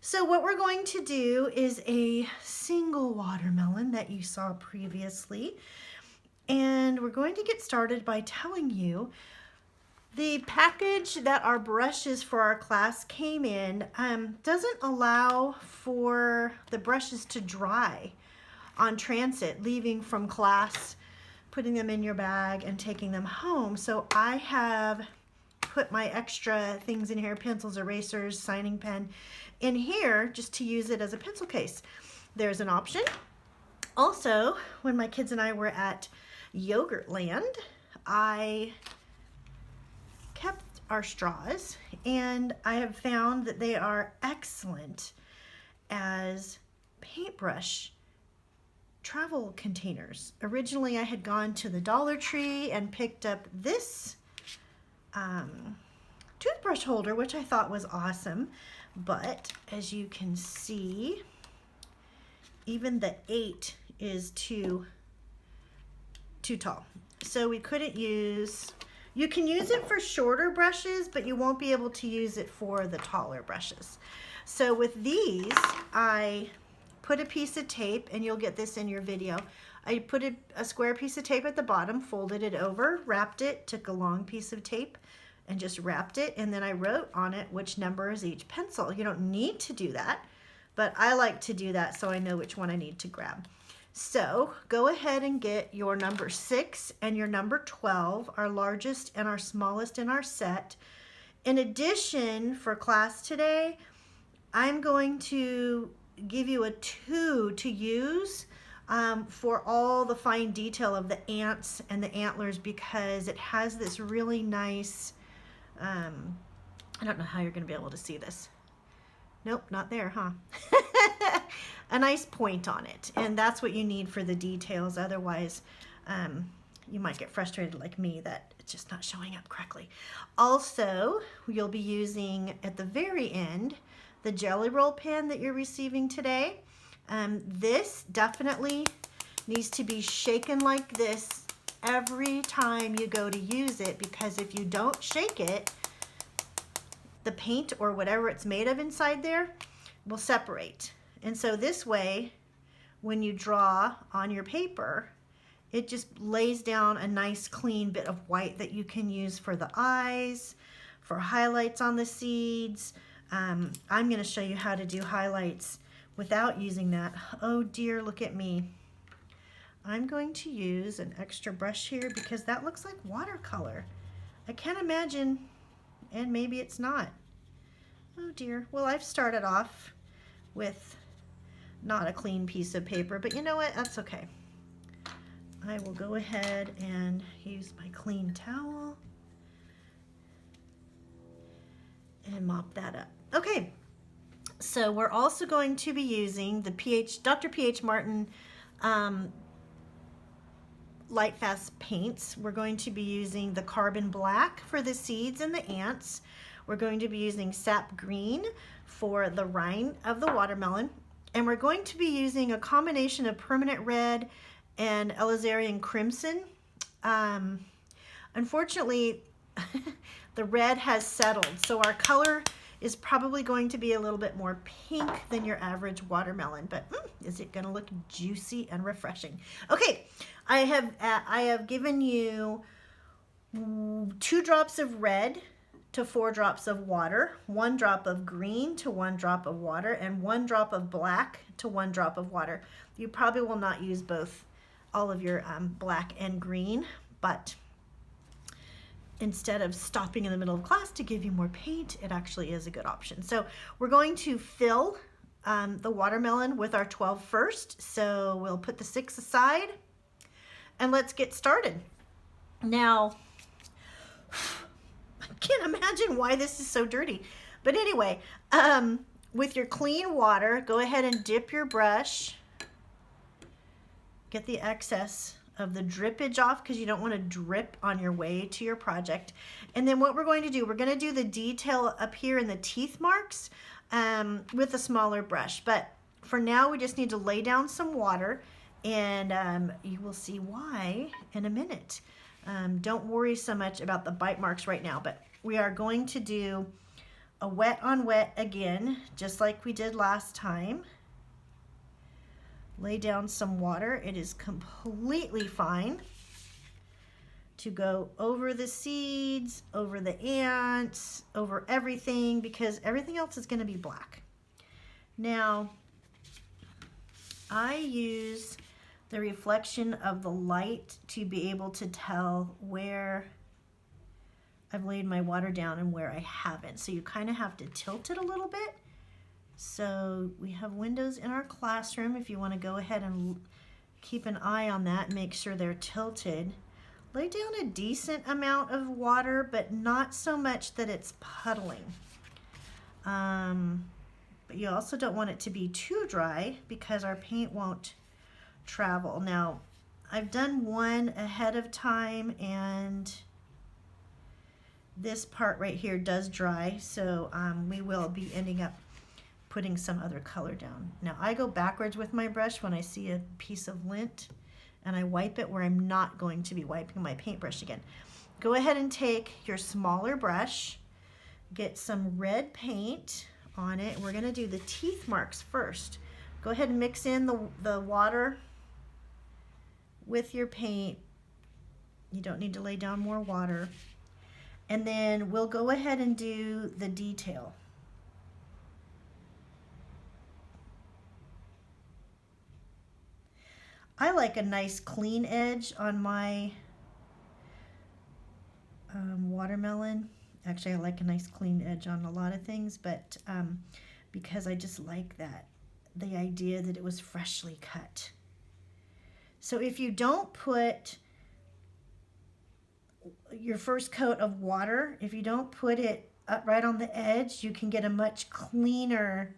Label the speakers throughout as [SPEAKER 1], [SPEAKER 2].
[SPEAKER 1] So what we're going to do is a single watermelon that you saw previously. And we're going to get started by telling you the package that our brushes for our class came in doesn't allow for the brushes to dry on transit, leaving from class, putting them in your bag and taking them home. So I have put my extra things in here, pencils, erasers, signing pen, in here just to use it as a pencil case. There's an option. Also, when my kids and I were at Yogurtland, I kept our straws, and I have found that they are excellent as paintbrush travel containers. Originally, I had gone to the Dollar Tree and picked up this toothbrush holder, which I thought was awesome. But as you can see, even the 8 is too tall. So we couldn't use, you can use it for shorter brushes, but you won't be able to use it for the taller brushes. So with these, I put a piece of tape, and you'll get this in your video. I put a square piece of tape at the bottom, folded it over, wrapped it, took a long piece of tape, and just wrapped it, and then I wrote on it which number is each pencil. You don't need to do that, but I like to do that so I know which one I need to grab. So go ahead and get your number 6 and your number 12, our largest and our smallest in our set. In addition, for class today, I'm going to give you a 2 to use for all the fine detail of the ants and the antlers, because it has this really nice, I don't know how you're going to be able to see this. Nope, not there, huh? A nice point on it, and that's what you need for the details. Otherwise, you might get frustrated like me that it's just not showing up correctly. Also, you'll be using at the very end the Jelly Roll pen that you're receiving today. This definitely needs to be shaken like this every time you go to use it, because if you don't shake it, the paint or whatever it's made of inside there will separate. And so this way, when you draw on your paper, it just lays down a nice clean bit of white that you can use for the eyes, for highlights on the seeds. I'm going to show you how to do highlights without using that. Oh dear, look at me. I'm going to use an extra brush here because that looks like watercolor. I can't imagine, and maybe it's not. Oh dear. Well, I've started off with not a clean piece of paper, but you know what? That's okay. I will go ahead and use my clean towel and mop that up. Okay, so we're also going to be using the Dr. P.H. Martin Light Fast paints. We're going to be using the Carbon Black for the seeds and the ants. We're going to be using Sap Green for the rind of the watermelon. And we're going to be using a combination of Permanent Red and Elizarian Crimson. Unfortunately, the red has settled, so our color is probably going to be a little bit more pink than your average watermelon, but is it going to look juicy and refreshing? Okay, I have given you 2 drops of red to 4 drops of water, 1 drop of green to 1 drop of water, and 1 drop of black to 1 drop of water. You probably will not use all of your black and green, but instead of stopping in the middle of class to give you more paint, it actually is a good option. So we're going to fill the watermelon with our 12 first. So we'll put the 6 aside and let's get started. Now, I can't imagine why this is so dirty. But anyway, with your clean water, go ahead and dip your brush. Get the excess of the drippage off, because you don't want to drip on your way to your project. And then what we're going to do, we're going to do the detail up here in the teeth marks with a smaller brush. But for now, we just need to lay down some water, and you will see why in a minute. Don't worry so much about the bite marks right now, but we are going to do a wet on wet again, just like we did last time. Lay down some water. It is completely fine to go over the seeds, over the ants, over everything, because everything else is going to be black. Now, I use the reflection of the light to be able to tell where I've laid my water down and where I haven't. So you kind of have to tilt it a little bit. So we have windows in our classroom. If you want to go ahead and keep an eye on that and make sure they're tilted. Lay down a decent amount of water, but not so much that it's puddling. But you also don't want it to be too dry because our paint won't travel. Now, I've done one ahead of time and this part right here does dry, so we will be ending up putting some other color down. Now, I go backwards with my brush when I see a piece of lint, and I wipe it where I'm not going to be wiping my paintbrush again. Go ahead and take your smaller brush, get some red paint on it. We're gonna do the teeth marks first. Go ahead and mix in the water with your paint. You don't need to lay down more water. And then we'll go ahead and do the detail. I like a nice clean edge on my watermelon. Actually, I like a nice clean edge on a lot of things, but because I just like that, the idea that it was freshly cut. So if you don't put your first coat of water, if you don't put it up right on the edge, you can get a much cleaner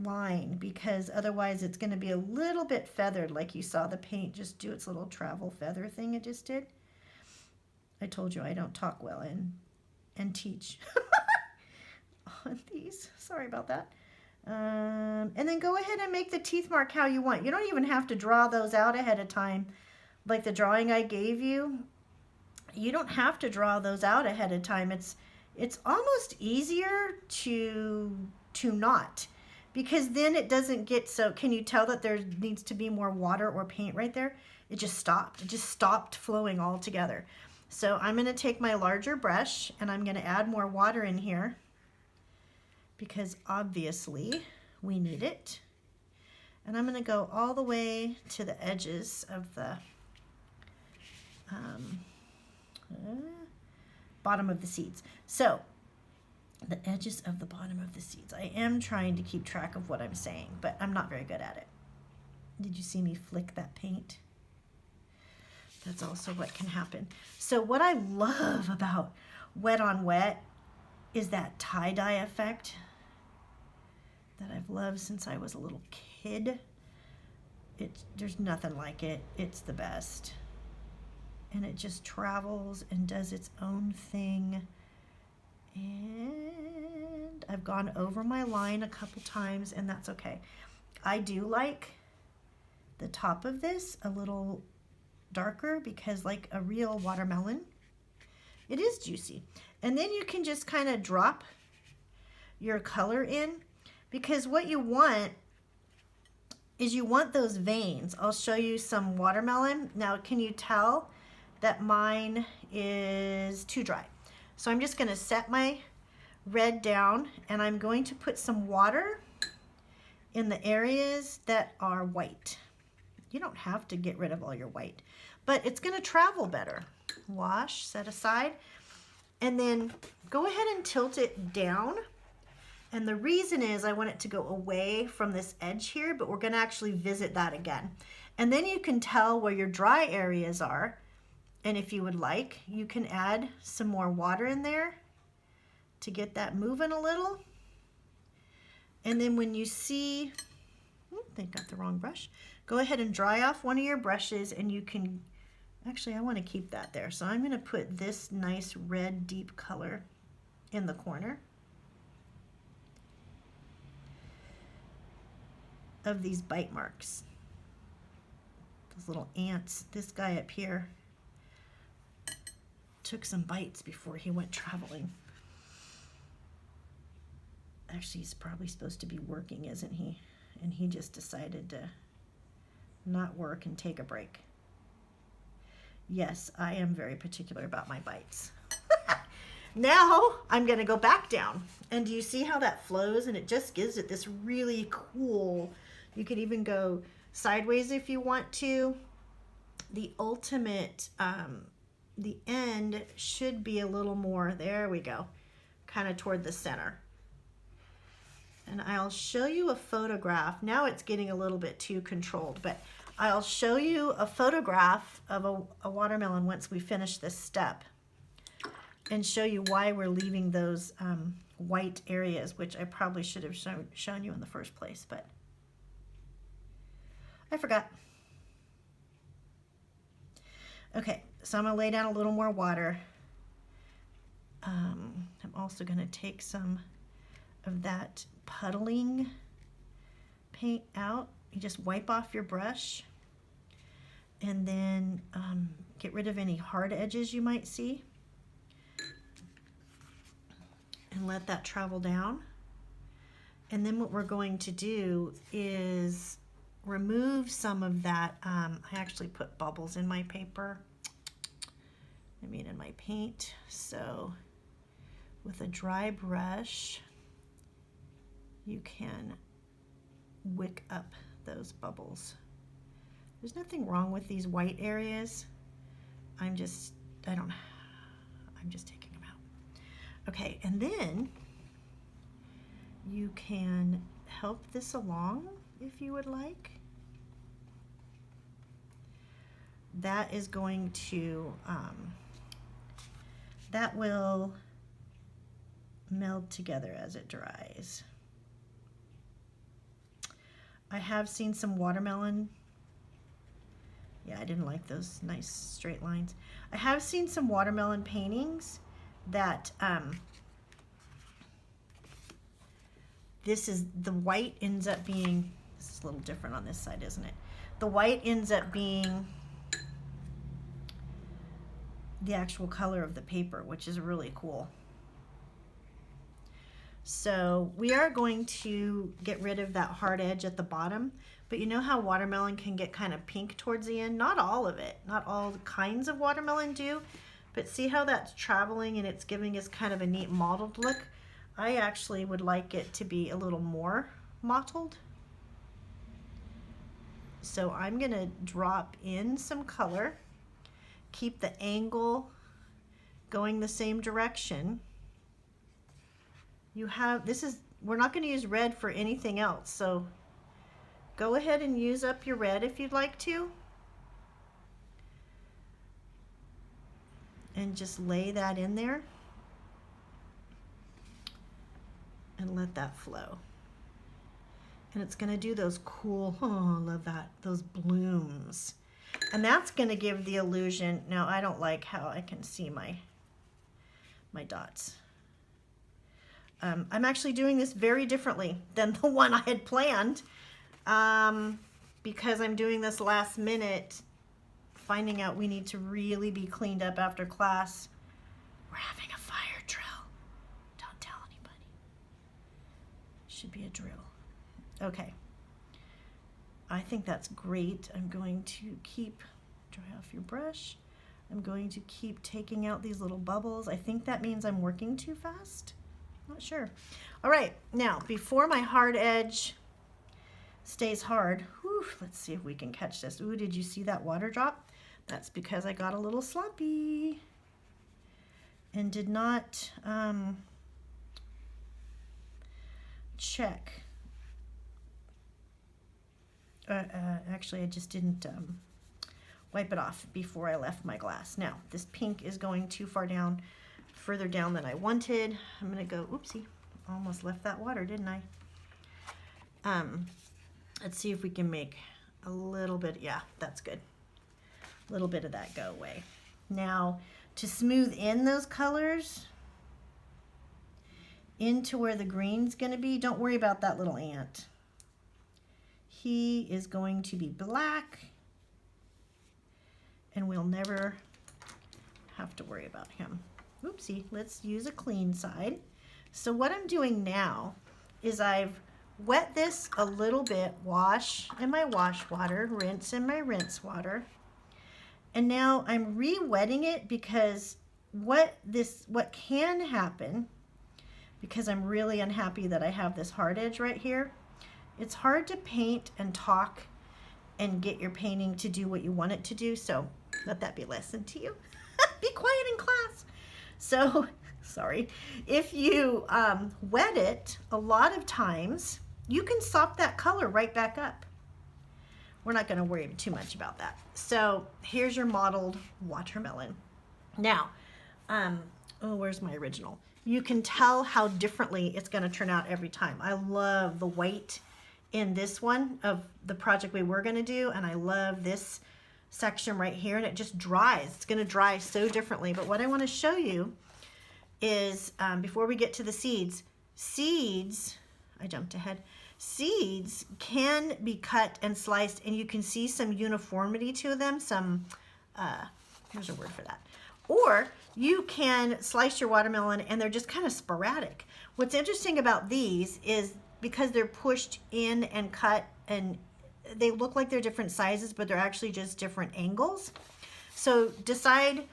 [SPEAKER 1] line, because otherwise it's going to be a little bit feathered, like you saw the paint just do its little travel feather thing it just did. I told you I don't talk well and teach on these. Sorry about that. And then go ahead and make the teeth mark how you want. You don't even have to draw those out ahead of time. Like the drawing I gave you, you don't have to draw those out ahead of time. It's almost easier to not, because then it doesn't get so, can you tell that there needs to be more water or paint right there? It just stopped. It just stopped flowing altogether. So I'm going to take my larger brush and I'm going to add more water in here, because obviously we need it. And I'm going to go all the way to the edges of the bottom of the seeds. So the edges of the bottom of the seeds. I am trying to keep track of what I'm saying, but I'm not very good at it. Did you see me flick that paint? That's also what can happen. So what I love about wet on wet is that tie-dye effect that I've loved since I was a little kid. There's nothing like it. It's the best. And it just travels and does its own thing. And I've gone over my line a couple times, and that's okay. I do like the top of this a little darker, because like a real watermelon, it is juicy. And then you can just kind of drop your color in, because what you want is you want those veins. I'll show you some watermelon. Now, can you tell that mine is too dry? So I'm just going to set my red down, and I'm going to put some water in the areas that are white. You don't have to get rid of all your white, but it's going to travel better. Wash, set aside, and then go ahead and tilt it down. And the reason is I want it to go away from this edge here, but we're going to actually visit that again. And then you can tell where your dry areas are. And if you would like, you can add some more water in there to get that moving a little. And then when you see, I think I got the wrong brush, go ahead and dry off one of your brushes, and you can, actually I want to keep that there. So I'm going to put this nice red deep color in the corner of these bite marks. Those little ants, this guy up here took some bites before he went traveling. Actually, he's probably supposed to be working, isn't he? And he just decided to not work and take a break. Yes, I am very particular about my bites. Now I'm going to go back down. And do you see how that flows? And it just gives it this really cool, you could even go sideways if you want to. The ultimate, the end should be a little more, there we go, kind of toward the center. And I'll show you a photograph. Now it's getting a little bit too controlled, but I'll show you a photograph of a watermelon once we finish this step and show you why we're leaving those white areas, which I probably should have shown you in the first place, but I forgot. Okay, so I'm gonna lay down a little more water. I'm also gonna take some of that puddling paint out. You just wipe off your brush and then get rid of any hard edges you might see and let that travel down. And then what we're going to do is remove some of that. I actually put bubbles in my paper, I mean in my paint. So with a dry brush, you can wick up those bubbles. There's nothing wrong with these white areas. I'm just taking them out. Okay, and then you can help this along if you would like. That is going to, that will meld together as it dries. I have seen some watermelon. Yeah, I didn't like those nice straight lines. I have seen some watermelon paintings that this is, the white ends up being, this is a little different on this side, isn't it? The white ends up being the actual color of the paper, which is really cool. So we are going to get rid of that hard edge at the bottom, but you know how watermelon can get kind of pink towards the end? Not all of it, not all kinds of watermelon do, but see how that's traveling and it's giving us kind of a neat mottled look? I actually would like it to be a little more mottled. So I'm gonna drop in some color, keep the angle going the same direction. You have, this is, we're not going to use red for anything else, so go ahead and use up your red if you'd like to. And just lay that in there and let that flow. And it's going to do those cool, oh, I love that, those blooms. And that's going to give the illusion, now I don't like how I can see my dots. I'm actually doing this very differently than the one I had planned because I'm doing this last minute, finding out we need to really be cleaned up after class. We're having a fire drill. Don't tell anybody. Should be a drill. Okay. I think that's great. I'm going to keep, dry off your brush. I'm going to keep taking out these little bubbles. I think that means I'm working too fast. Not sure. All right, now before my hard edge stays hard, whew, let's see if we can catch this. Ooh, did you see that water drop? That's because I got a little sloppy and did not check. Actually, I just didn't wipe it off before I left my glass. Now, this pink is going too far down, further down than I wanted. I'm gonna go, oopsie, almost left that water, didn't I? Let's see if we can make a little bit, yeah, that's good. A little bit of that go away. Now, to smooth in those colors into where the green's gonna be, don't worry about that little ant. He is going to be black, and we'll never have to worry about him. Oopsie, let's use a clean side. So what I'm doing now is I've wet this a little bit, wash in my wash water, rinse in my rinse water. And now I'm re-wetting it because what can happen, because I'm really unhappy that I have this hard edge right here, it's hard to paint and talk and get your painting to do what you want it to do. So let that be a lesson to you. Be quiet in class. So, sorry. If you wet it, a lot of times you can sop that color right back up. We're not going to worry too much about that. So here's your modeled watermelon. Now, oh, where's my original? You can tell how differently it's going to turn out every time. I love the white in this one of the project we were going to do, and I love this section right here, and it just dries. It's going to dry so differently. But what I want to show you is, before we get to the seeds, I jumped ahead. Seeds can be cut and sliced, and you can see some uniformity to them, some, there's a word for that. Or you can slice your watermelon and they're just kind of sporadic. What's interesting about these is because they're pushed in and cut, and they look like they're different sizes, but they're actually just different angles. So decide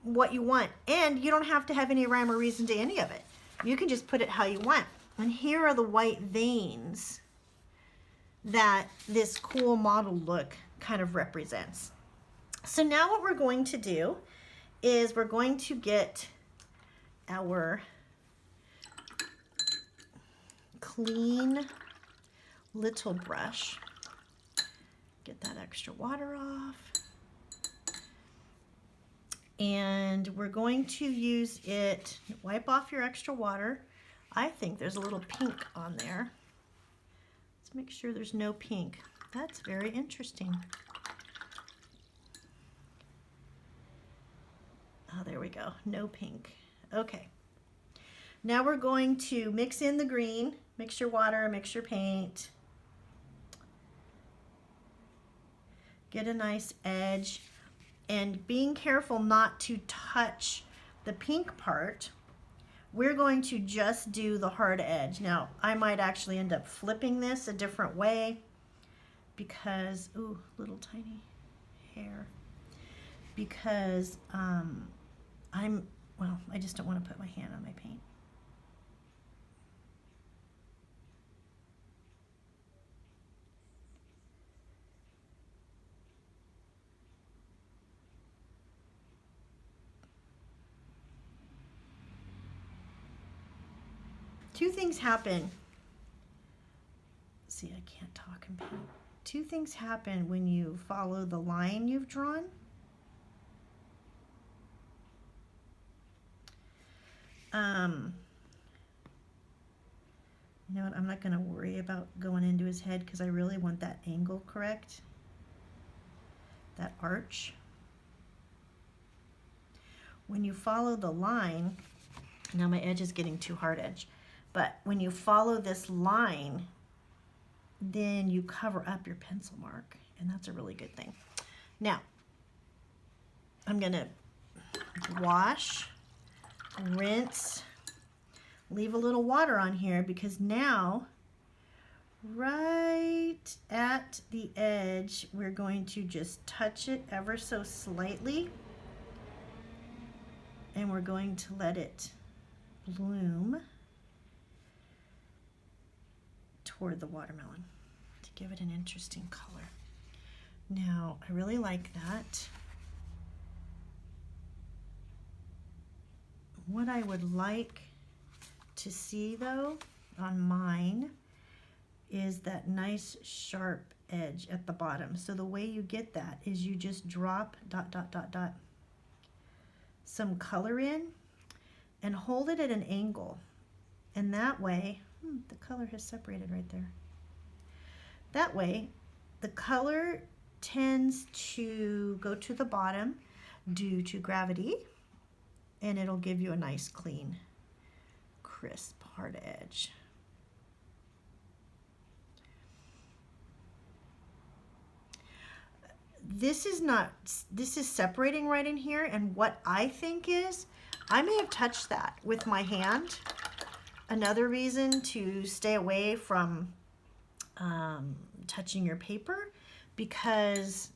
[SPEAKER 1] what you want, and you don't have to have any rhyme or reason to any of it. You can just put it how you want. And here are the white veins that this cool model look kind of represents. So now what we're going to do is we're going to get our clean little brush, get that extra water off, and we're going to use it, wipe off your extra water. I think there's a little pink on there. Let's make sure there's no pink. That's very interesting. Oh, there we go, no pink. Okay. Now we're going to mix in the green, mix your water, mix your paint. Get a nice edge, and being careful not to touch the pink part. We're going to just do the hard edge. Now, I might actually end up flipping this a different way because, ooh, little tiny hair. Because I just don't want to put my hand on my paint. Two things happen. See, I can't talk and paint. Two things happen when you follow the line you've drawn. You know what, I'm not going to worry about going into his head because I really want that angle correct, that arch. When you follow the line, now my edge is getting too hard edge, but when you follow this line, then you cover up your pencil mark, and that's a really good thing. Now, I'm going to wash, rinse, leave a little water on here because now, right at the edge, we're going to just touch it ever so slightly, and we're going to let it bloom toward the watermelon to give it an interesting color. Now, I really like that. What I would like to see though on mine is that nice sharp edge at the bottom. So the way you get that is you just drop ... some color in and hold it at an angle, and that way the color has separated right there. That way the color tends to go to the bottom due to gravity, and it'll give you a nice clean crisp hard edge. this is separating right in here, and what I think is, I may have touched that with my hand. Another reason to stay away from touching your paper, because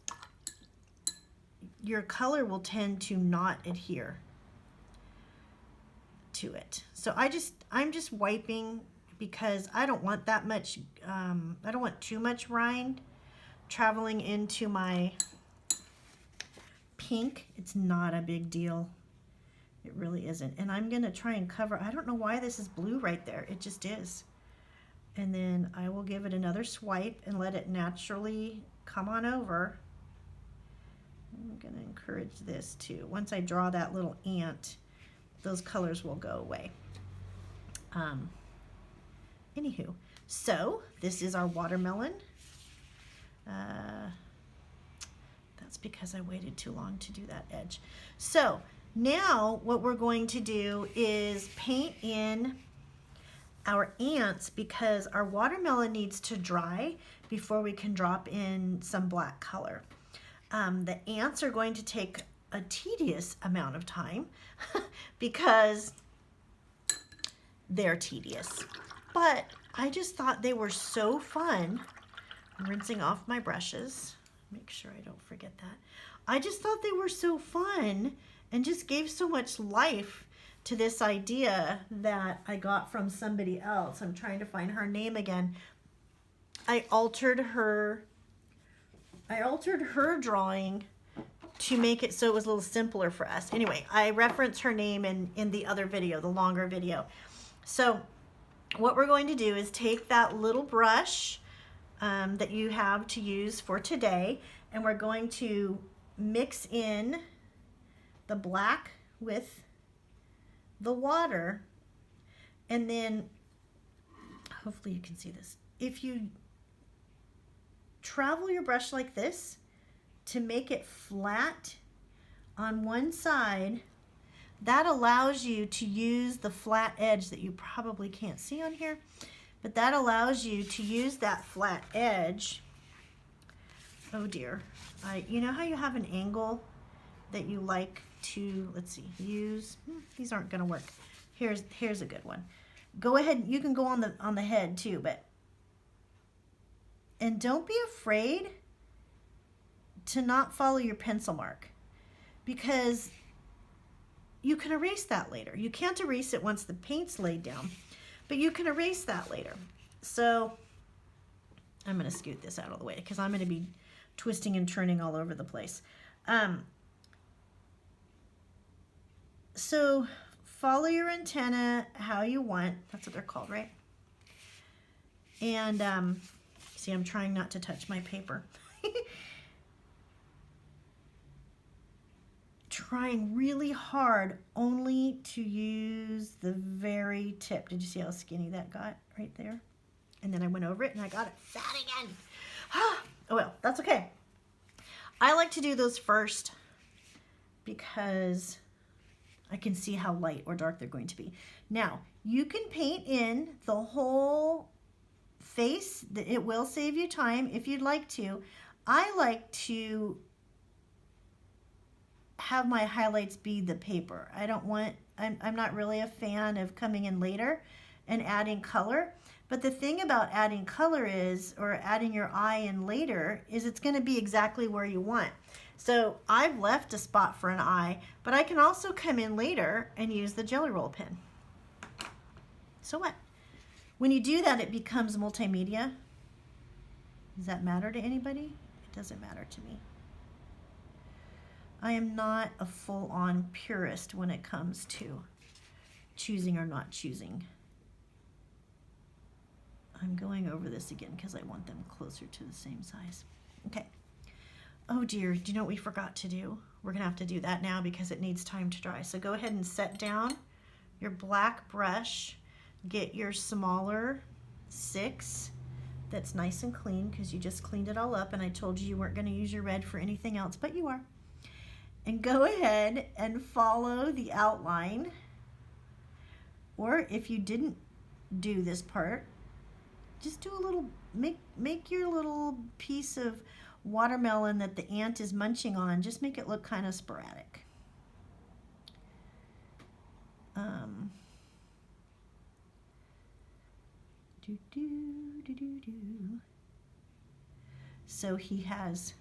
[SPEAKER 1] your color will tend to not adhere to it. So I'm just wiping, because I don't want that much, I don't want too much rind traveling into my pink. It's not a big deal. It really isn't. And I'm gonna try and cover, I don't know why this is blue right there. It just is. And then I will give it another swipe and let it naturally come on over. I'm gonna encourage this too. Once I draw that little ant, those colors will go away. Anywho, so this is our watermelon. That's because I waited too long to do that edge. So now what we're going to do is paint in our ants, because our watermelon needs to dry before we can drop in some black color. The ants are going to take a tedious amount of time because they're tedious. But I just thought they were so fun. I'm rinsing off my brushes. Make sure I don't forget that. I just thought they were so fun and just gave so much life to this idea that I got from somebody else. I'm trying to find her name again. I altered her drawing to make it so it was a little simpler for us. Anyway, I reference her name in the other video, the longer video. So what we're going to do is take that little brush that you have to use for today, and we're going to mix in the black with the water, and then hopefully you can see this. If you travel your brush like this to make it flat on one side, that allows you to use the flat edge that you probably can't see on here, but that allows you to use that flat edge. Oh dear. You know how you have an angle that you like to, let's see, use, these aren't gonna work. Here's a good one. Go ahead, you can go on the head too, and don't be afraid to not follow your pencil mark, because you can erase that later. You can't erase it once the paint's laid down, but you can erase that later. So I'm gonna scoot this out of the way because I'm gonna be twisting and turning all over the place. So follow your antenna how you want. That's what they're called, right? And see, I'm trying not to touch my paper. Trying really hard only to use the very tip. Did you see how skinny that got right there? And then I went over it and I got it fat again. Oh well, that's okay. I like to do those first because I can see how light or dark they're going to be. Now, you can paint in the whole face. It will save you time if you'd like to. I like to have my highlights be the paper. I'm not really a fan of coming in later and adding color. But the thing about adding color is, or adding your eye in later, is it's going to be exactly where you want. So I've left a spot for an eye, but I can also come in later and use the Jelly Roll pen. So what? When you do that, it becomes multimedia. Does that matter to anybody? It doesn't matter to me. I am not a full-on purist when it comes to choosing or not choosing. I'm going over this again because I want them closer to the same size. Okay. Oh dear, do you know what we forgot to do? We're gonna have to do that now because it needs time to dry. So go ahead and set down your black brush, get your smaller 6 that's nice and clean because you just cleaned it all up, and I told you weren't gonna use your red for anything else, but you are. And go ahead and follow the outline, or if you didn't do this part, just do a little, make your little piece of watermelon that the ant is munching on, just make it look kind of sporadic. So he has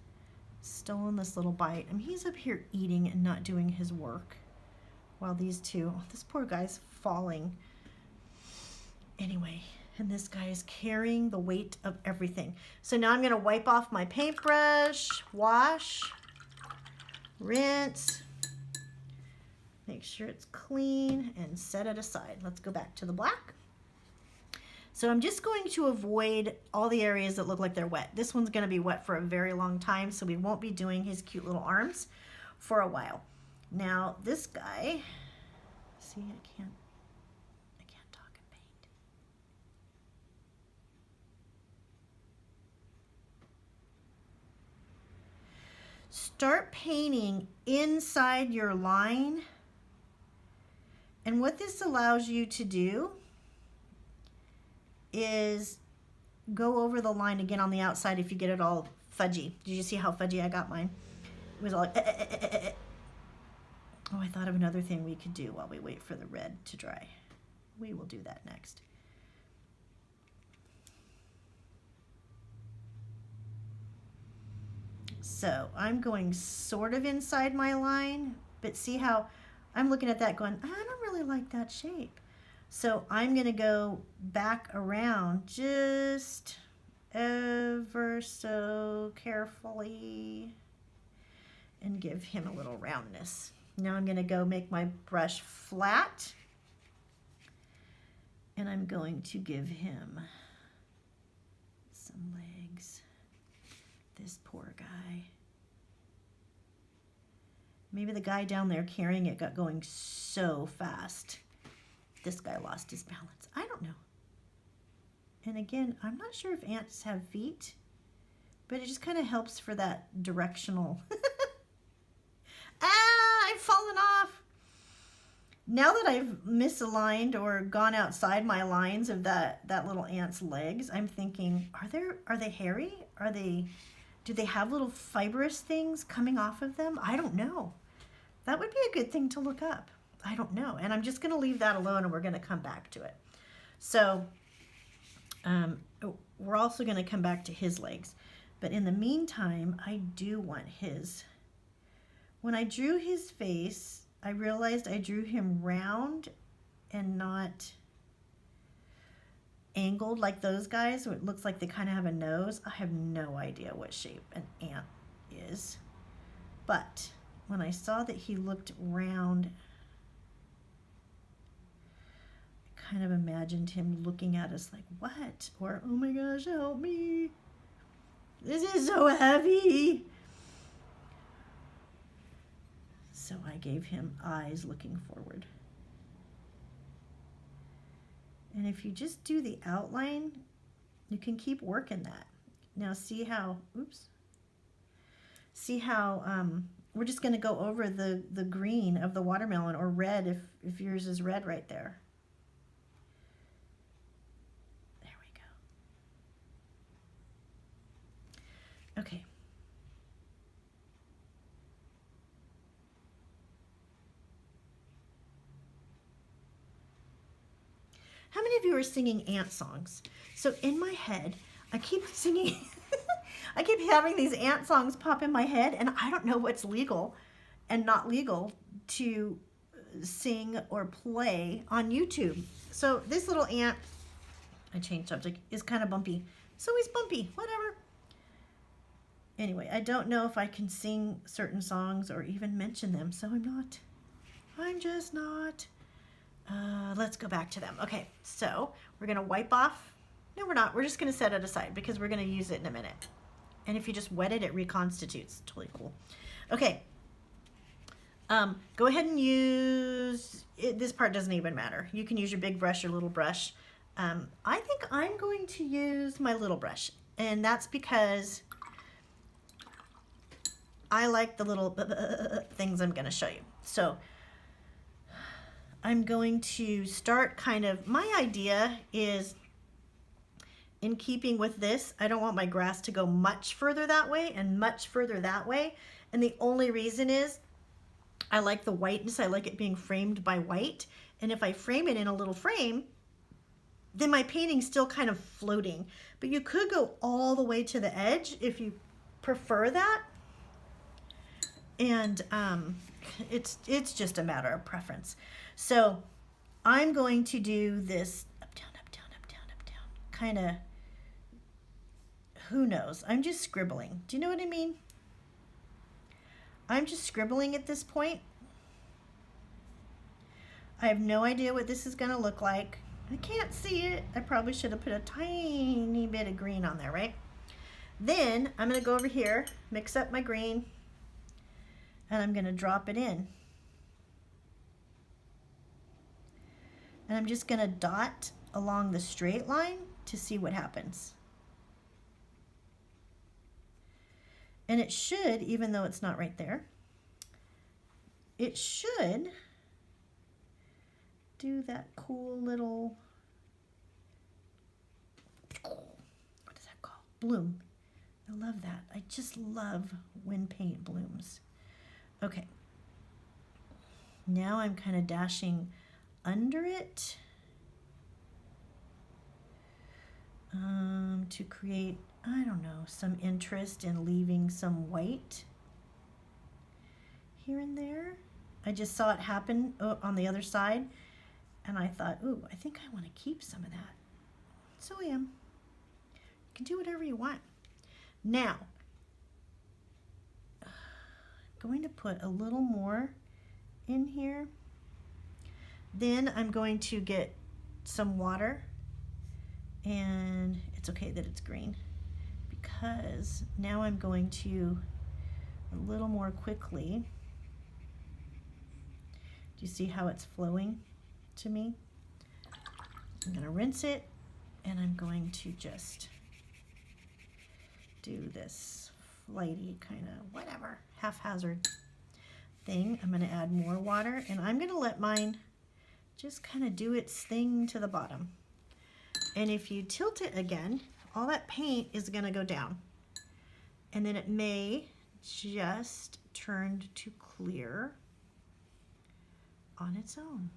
[SPEAKER 1] stolen this little bite. I mean, he's up here eating and not doing his work while these two, this poor guy's falling. Anyway, and this guy is carrying the weight of everything. So now I'm going to wipe off my paintbrush, wash, rinse, make sure it's clean, and set it aside. Let's go back to the black. So I'm just going to avoid all the areas that look like they're wet. This one's going to be wet for a very long time, so we won't be doing his cute little arms for a while. Now this guy, see, I can't talk and paint. Start painting inside your line, and what this allows you to do is go over the line again on the outside if you get it all fudgy. Did you see how fudgy I got mine? It was all like, Oh, I thought of another thing we could do while we wait for the red to dry. We will do that next. So I'm going sort of inside my line, but see how I'm looking at that going, I don't really like that shape. So I'm going to go back around just ever so carefully and give him a little roundness. Now I'm going to go make my brush flat, and I'm going to give him some legs. This poor guy. Maybe the guy down there carrying it got going so fast. This guy lost his balance. I don't know. And again, I'm not sure if ants have feet, but it just kind of helps for that directional. I've fallen off. Now that I've misaligned or gone outside my lines of that little ant's legs, I'm thinking, are they hairy? Do they have little fibrous things coming off of them? I don't know. That would be a good thing to look up. I don't know. And I'm just going to leave that alone, and we're going to come back to it. So we're also going to come back to his legs. But in the meantime, I do want his. When I drew his face, I realized I drew him round and not angled like those guys. So it looks like they kind of have a nose. I have no idea what shape an ant is. But when I saw that he looked round, I kind of imagined him looking at us like, what? Or, oh my gosh, help me. This is so heavy. So I gave him eyes looking forward. And if you just do the outline, you can keep working that. Now see how, oops. See how we're just going to go over the green of the watermelon, or red if yours is red right there. There we go. Okay. How many of you are singing ant songs? So in my head, I keep singing, I keep having these ant songs pop in my head, and I don't know what's legal and not legal to sing or play on YouTube. So this little ant, I changed subject, is kind of bumpy. So he's bumpy, whatever. Anyway, I don't know if I can sing certain songs or even mention them, so I'm just not. Let's go back to them. Okay, so we're going to wipe off. No, we're not. We're just going to set it aside because we're going to use it in a minute. And if you just wet it, it reconstitutes. Totally cool. Okay. Go ahead and use, this part doesn't even matter. You can use your big brush or little brush. I think I'm going to use my little brush. And that's because I like the little things I'm going to show you. So I'm going to start kind of, my idea is in keeping with this, I don't want my grass to go much further that way and much further that way. And the only reason is I like the whiteness. I like it being framed by white. And if I frame it in a little frame, then my painting's still kind of floating. But you could go all the way to the edge if you prefer that. And it's just a matter of preference. So I'm going to do this up, down, up, down, up, down, up, down. Kind of, who knows? I'm just scribbling. Do you know what I mean? I'm just scribbling at this point. I have no idea what this is going to look like. I can't see it. I probably should have put a tiny bit of green on there, right? Then I'm going to go over here, mix up my green, and I'm going to drop it in. And I'm just going to dot along the straight line to see what happens. And it should, even though it's not right there, it should do that cool little, what is that called? Bloom. I love that. I just love when paint blooms. Okay. Now I'm kind of dashing under it to create, I don't know, some interest in leaving some white here and there. I just saw it happen on the other side, and I thought, ooh, I think I want to keep some of that. So I am. You can do whatever you want. Now, I'm going to put a little more in here. Then I'm going to get some water, and it's okay that it's green, because now I'm going to a little more quickly. Do you see how it's flowing to me? I'm going to rinse it, and I'm going to just do this flighty kind of whatever haphazard thing. I'm going to add more water, and I'm going to let mine just kind of do its thing to the bottom. And if you tilt it again, all that paint is going to go down, and then it may just turn to clear on its own.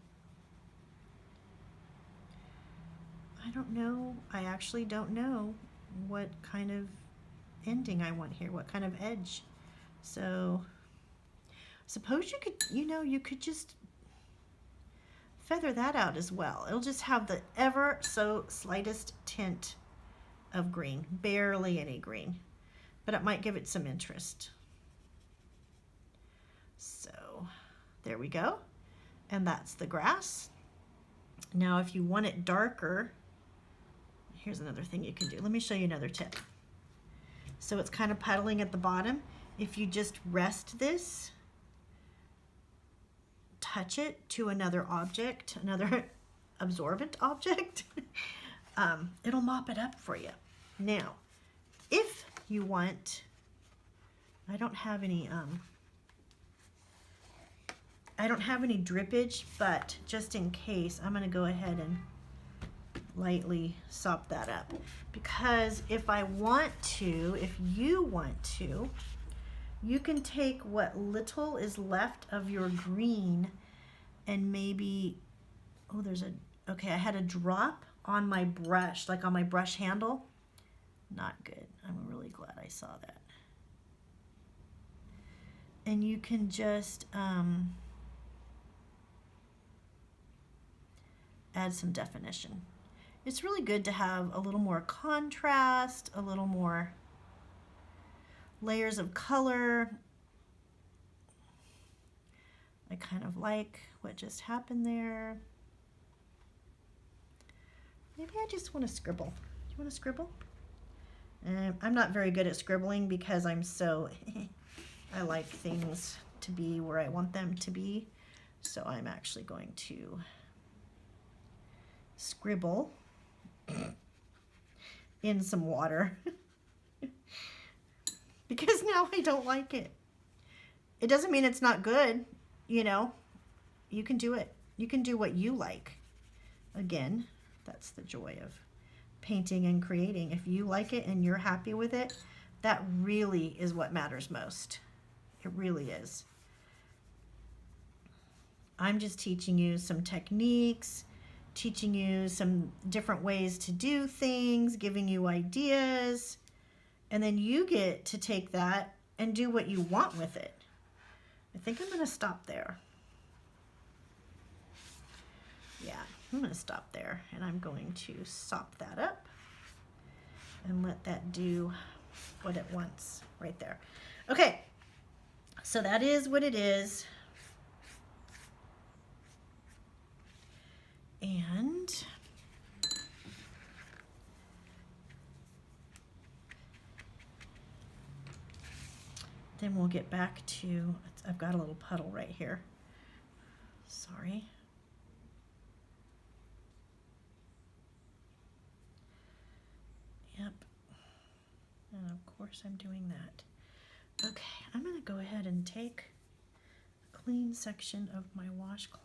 [SPEAKER 1] I don't know. I actually don't know what kind of ending I want here, what kind of edge. So suppose you could, you could just feather that out as well. It'll just have the ever so slightest tint of green, barely any green, but it might give it some interest. So there we go. And that's the grass. Now if you want it darker, here's another thing you can do. Let me show you another tip. So it's kind of puddling at the bottom. If you just rest this, touch it to another object, another absorbent object, it'll mop it up for you. Now, if you want, I don't have any drippage, but just in case, I'm going to go ahead and lightly sop that up, because if you want to, you can take what little is left of your green and maybe, I had a drop on my brush, like on my brush handle. Not good. I'm really glad I saw that. And you can just add some definition. It's really good to have a little more contrast, a little more layers of color. I kind of like what just happened there. Maybe I just want to scribble. Do you want to scribble? I'm not very good at scribbling because I'm so, I like things to be where I want them to be. So I'm actually going to scribble in some water because now I don't like it. It doesn't mean it's not good, you can do it. You can do what you like. Again, that's the joy of painting and creating. If you like it and you're happy with it, that really is what matters most. It really is. I'm just teaching you some techniques, teaching you some different ways to do things, giving you ideas, and then you get to take that and do what you want with it. I think I'm going to stop there. Yeah, I'm going to stop there, and I'm going to sop that up and let that do what it wants right there. Okay, so that is what it is. And then we'll get back to, I've got a little puddle right here. Sorry. Yep. And of course I'm doing that. Okay, I'm going to go ahead and take a clean section of my washcloth,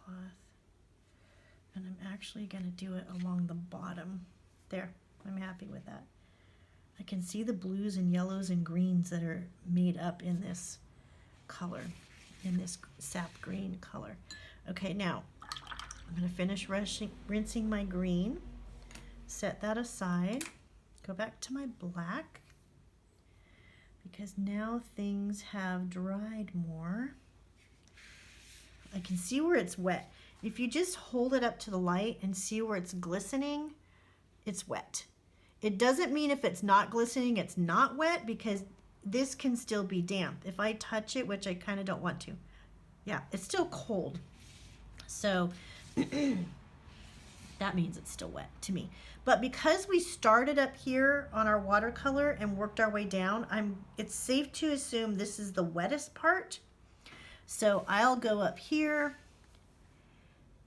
[SPEAKER 1] and I'm actually going to do it along the bottom. There, I'm happy with that. I can see the blues and yellows and greens that are made up in this color, in this sap green color. Okay, now I'm going to finish rinsing my green, set that aside, go back to my black, because now things have dried more. I can see where it's wet. If you just hold it up to the light and see where it's glistening, it's wet. It doesn't mean if it's not glistening, it's not wet, because this can still be damp. If I touch it, which I kind of don't want to, yeah, it's still cold. So that means it's still wet to me. But because we started up here on our watercolor and worked our way down, it's safe to assume this is the wettest part. So I'll go up here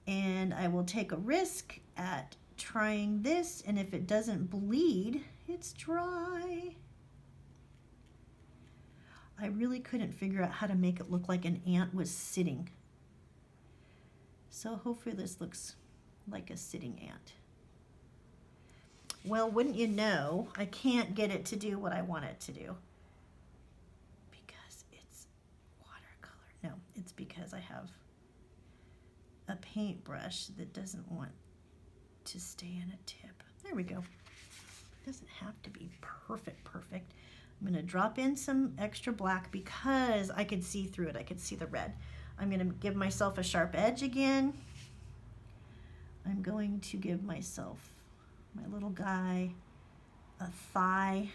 [SPEAKER 1] and I will take a risk at trying this, and if it doesn't bleed, it's dry. I really couldn't figure out how to make it look like an ant was sitting. So hopefully this looks like a sitting ant. Well, wouldn't you know, I can't get it to do what I want it to do. Because it's watercolor. No, it's because I have a paintbrush that doesn't want to stay in a tip. There we go. It doesn't have to be perfect. I'm going to drop in some extra black because I could see through it. I could see the red. I'm going to give myself a sharp edge again. I'm going to give myself, my little guy, a thigh.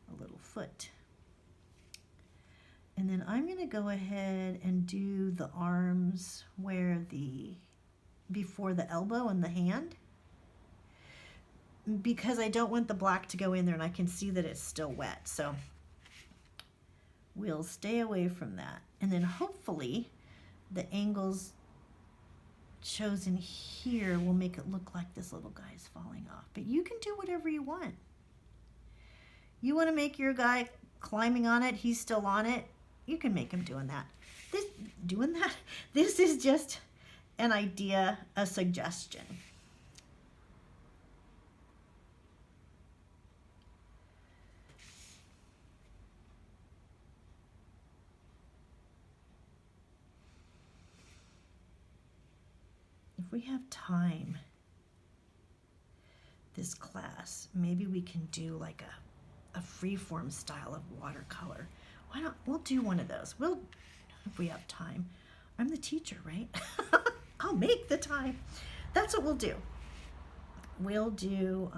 [SPEAKER 1] A little foot. And then I'm going to go ahead and do the arms before the elbow and the hand, because I don't want the black to go in there and I can see that it's still wet. So we'll stay away from that. And then hopefully the angles chosen here will make it look like this little guy is falling off. But you can do whatever you want. You want to make your guy climbing on it, he's still on it, you can make him doing that. This is just an idea, a suggestion. If we have time this class, maybe we can do like a freeform style of watercolor. Why not? We'll do one of those. If we have time. I'm the teacher, right? I'll make the time. That's what we'll do. We'll do,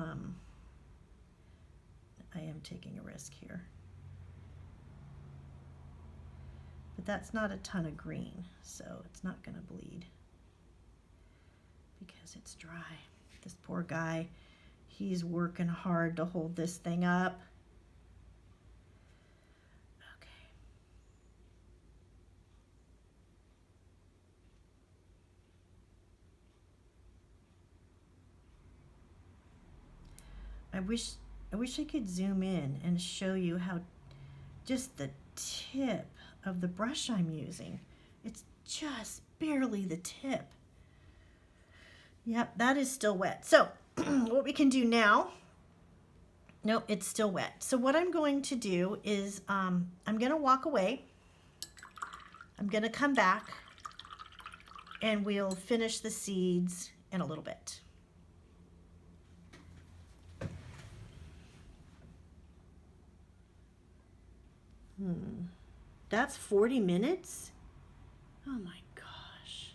[SPEAKER 1] I am taking a risk here. But that's not a ton of green, so it's not going to bleed because it's dry. This poor guy, he's working hard to hold this thing up. I wish I could zoom in and show you how just the tip of the brush I'm using. It's just barely the tip. Yep, that is still wet. So what we can do now, nope, it's still wet. So what I'm going to do is I'm going to walk away. I'm going to come back and we'll finish the seeds in a little bit. That's 40 minutes? Oh my gosh.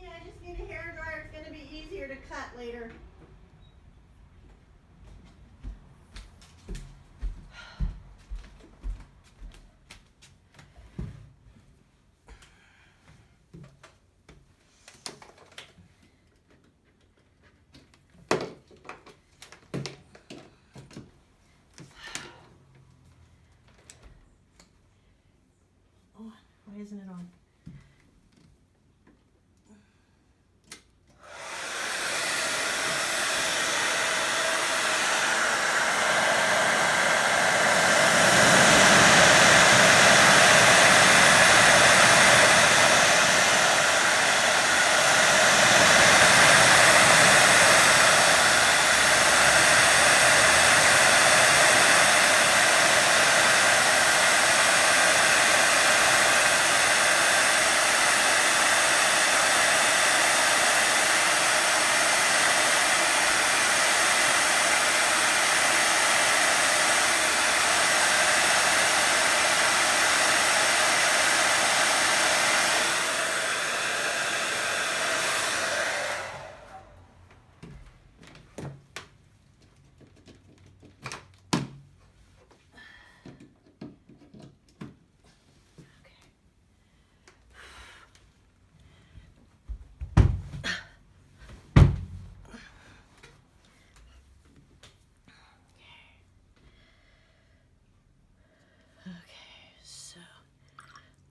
[SPEAKER 1] I just need a hairdryer. It's going to be easier to cut later. Oh, why isn't it on?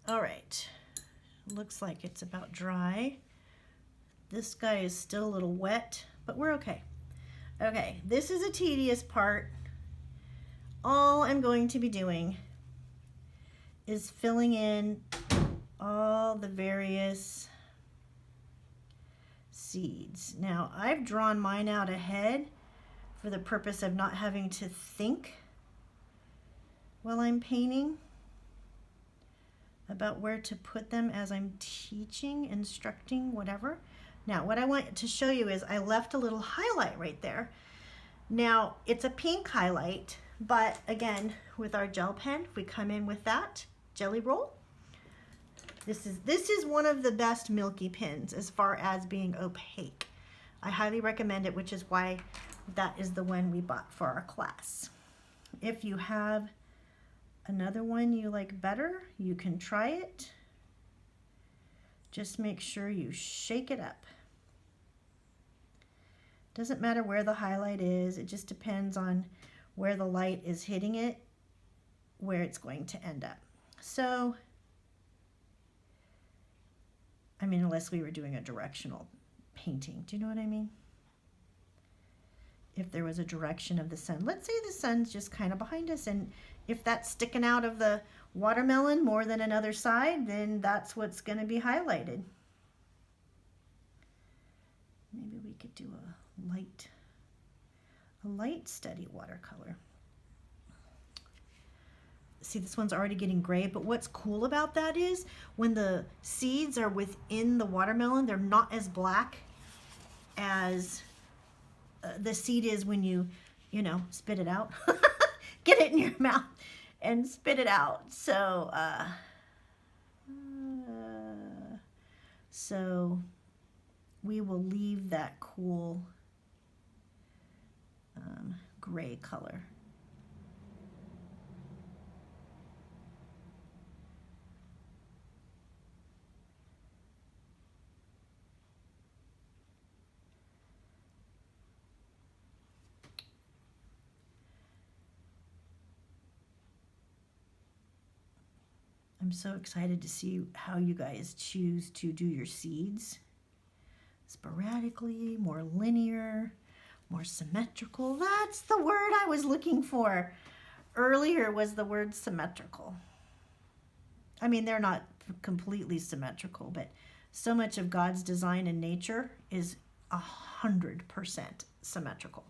[SPEAKER 1] All right, looks like it's about dry. This guy is still a little wet, but we're okay. Okay, this is a tedious part. All I'm going to be doing is filling in all the various seeds. Now, I've drawn mine out ahead for the purpose of not having to think while I'm painting about where to put them as I'm teaching, instructing, whatever. Now, what I want to show you is I left a little highlight right there. Now, it's a pink highlight, but again, with our gel pen, we come in with that jelly roll. This is one of the best Milky pens as far as being opaque. I highly recommend it, which is why that is the one we bought for our class. If you have another one you like better, you can try it. Just make sure you shake it up. Doesn't matter where the highlight is, it just depends on where the light is hitting it, where it's going to end up. So, I mean, unless we were doing a directional painting, do you know what I mean? If there was a direction of the sun. Let's say the sun's just kind of behind us, and if that's sticking out of the watermelon more than another side, then that's what's going to be highlighted. Maybe we could do a light steady watercolor. See, this one's already getting gray, but what's cool about that is when the seeds are within the watermelon, they're not as black as the seed is when you know, spit it out. Get it in your mouth and spit it out. So, So we will leave that cool gray color. I'm so excited to see how you guys choose to do your seeds. Sporadically, more linear, more symmetrical. That's the word I was looking for earlier, was the word symmetrical. I mean, they're not completely symmetrical, but so much of God's design in nature is 100% symmetrical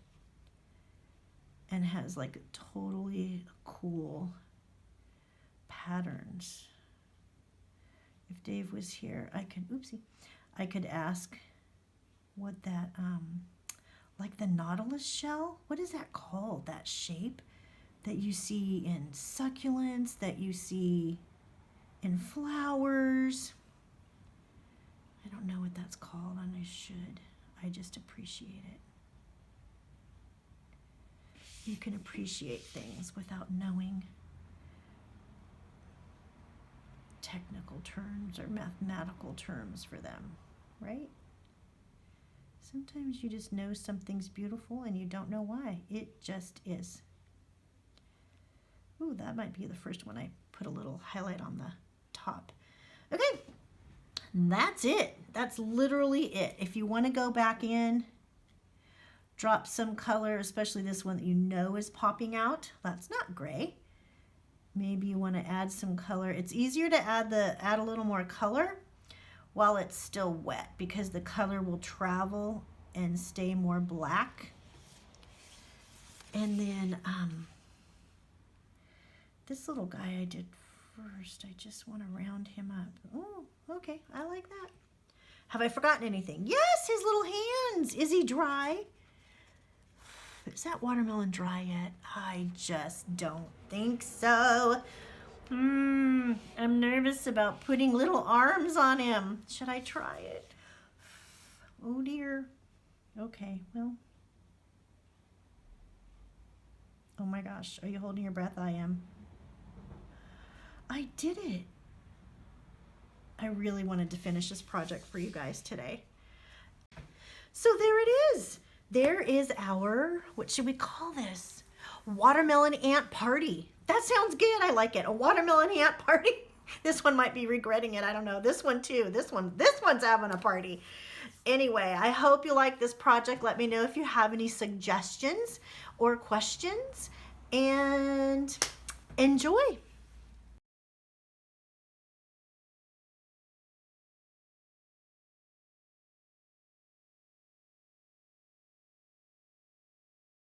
[SPEAKER 1] and has like totally cool patterns. If Dave was here, I could ask what that, like the nautilus shell, what is that called? That shape that you see in succulents, that you see in flowers. I don't know what that's called, and I should. I just appreciate it. You can appreciate things without knowing technical terms or mathematical terms for them, right? Sometimes you just know something's beautiful and you don't know why. It just is. Ooh, that might be the first one I put a little highlight on the top. Okay, that's it. That's literally it. If you want to go back in, drop some color, especially this one that you know is popping out. That's not gray. Maybe you want to add some color. It's easier to add a little more color while it's still wet, because the color will travel and stay more black. And then this little guy I did first, I just want to round him up. Oh, okay, I like that. Have I forgotten anything? Yes, his little hands. Is he dry? Is that watermelon dry yet? I just don't think so. I'm nervous about putting little arms on him. Should I try it? Oh dear. Okay, well. Oh my gosh, are you holding your breath? I am. I did it. I really wanted to finish this project for you guys today. So there it is. There is our, what should we call this? Watermelon ant party. That sounds good. I like it. A watermelon ant party. This one might be regretting it. I don't know. This one too. This one's having a party. Anyway, I hope you like this project. Let me know if you have any suggestions or questions, and enjoy.